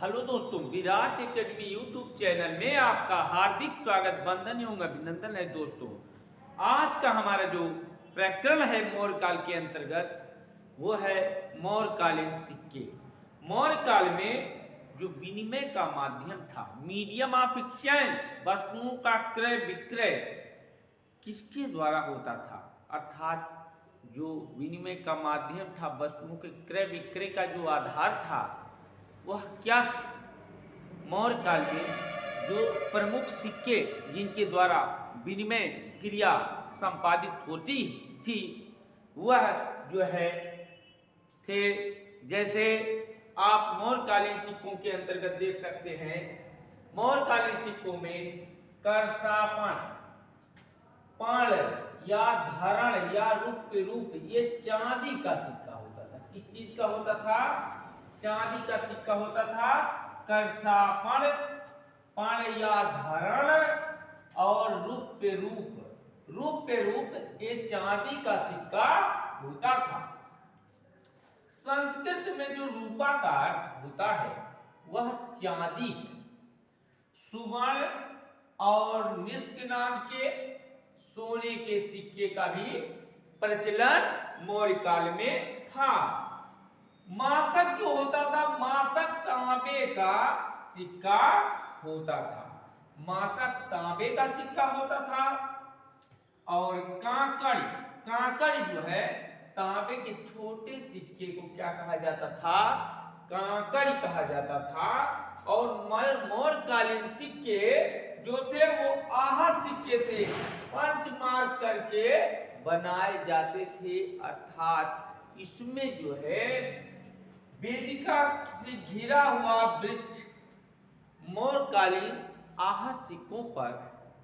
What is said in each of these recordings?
Hello दोस्तों, Virat academy YouTube channel में आपका हार्दिक स्वागत, वंदन एवं अभिनंदन है। दोस्तों, आज का हमारा जो प्रकरण है मौर्य काल के अंतर्गत वो है मौर्यकालीन सिक्के। मौर्य काल में जो विनिमय का माध्यम था, मीडियम ऑफ एक्सचेंज, वस्तुओं का क्रय विक्रय किसके द्वारा होता था, अर्थात जो विनिमय का माध्यम था, वस्तुओं के क्रय विक्रय का जो आधार था वह क्या था। मौर्य काल में जो प्रमुख सिक्के जिनके द्वारा विनिमय क्रिया संपादित होती थी वह जो है थे, जैसे आप मौर्यकालीन सिक्कों के अंतर्गत देख सकते हैं। मौर्यकालीन सिक्कों में करसापण, पाण या धारण या रूप ये चांदी का सिक्का होता था। किस चीज का होता था? चांदी का सिक्का होता था। करसापण, पाण या धारण और रूप ये चांदी का सिक्का होता था। संस्कृत में जो रूपा का अर्थ होता है वह चांदी है। सुवर्ण और निष्ठ नाम के सोने के सिक्के का भी प्रचलन मौर्य काल में था। मासक जो होता था, मासक तांबे का सिक्का होता था। मासक तांबे का सिक्का होता था। और कांकड़ जो है तांबे के छोटे सिक्के को क्या कहा जाता था? कांकड़ कहा जाता था। और मौर्यकालीन सिक्के जो थे वो आहत सिक्के थे, पंच मार्क करके बनाए जाते थे। अर्थात इसमें जो है वेदिका से घिरा हुआ वृक्ष मौर्यकालीन आहत सिक्कों पर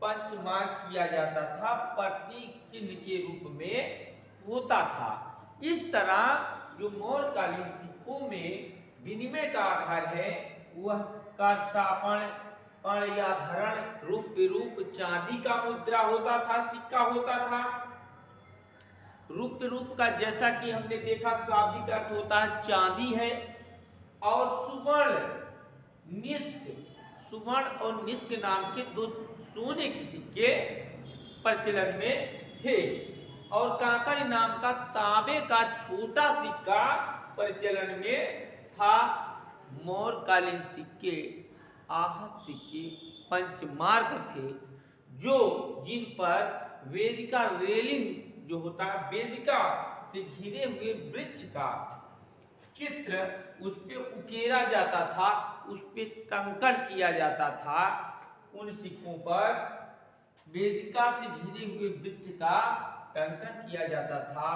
पंचमार्क किया जाता था, प्रतीक चिन्ह के रूप में होता था। इस तरह जो मौर्यकालीन सिक्कों में विनिमय का आधार है वह करसापण, पाण या धारण, रूप चांदी का मुद्रा होता था, सिक्का होता था। रूप का जैसा कि हमने देखा शाब्दिक अर्थ होता है चांदी है। और सुवर्ण और निष्ठ नाम के दो सोने के सिक्के प्रचलन में थे। और कांकड़ नाम का तांबे का छोटा सिक्का प्रचलन में था। मौर्यकालीन सिक्के आहत सिक्के पंचमार्क थे, जिन पर वेदिका रेलिंग जो होता है, वेदिका से घिरे हुए वृक्ष का चित्र उस पे उकेरा जाता था, उस पे टंकण किया जाता था। उन सिक्कों पर वेदिका से घिरे हुए वृक्ष का टंकण किया जाता था।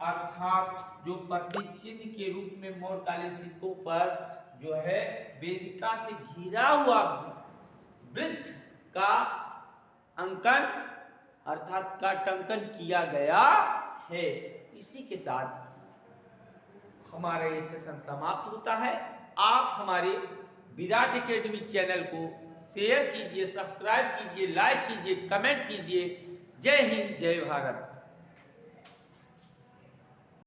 अर्थात जो प्रतीक चिन्ह के रूप में मौर्यकालीन सिक्कों पर जो है वेदिका से घिरा हुआ वृक्ष का अंकन अर्थात का टंकन किया गया है। इसी के साथ हमारा ये सेशन समाप्त होता है। आप हमारे विराट एकेडमी चैनल को शेयर कीजिए, सब्सक्राइब कीजिए, लाइक कीजिए, कमेंट कीजिए। जय हिंद, जय भारत।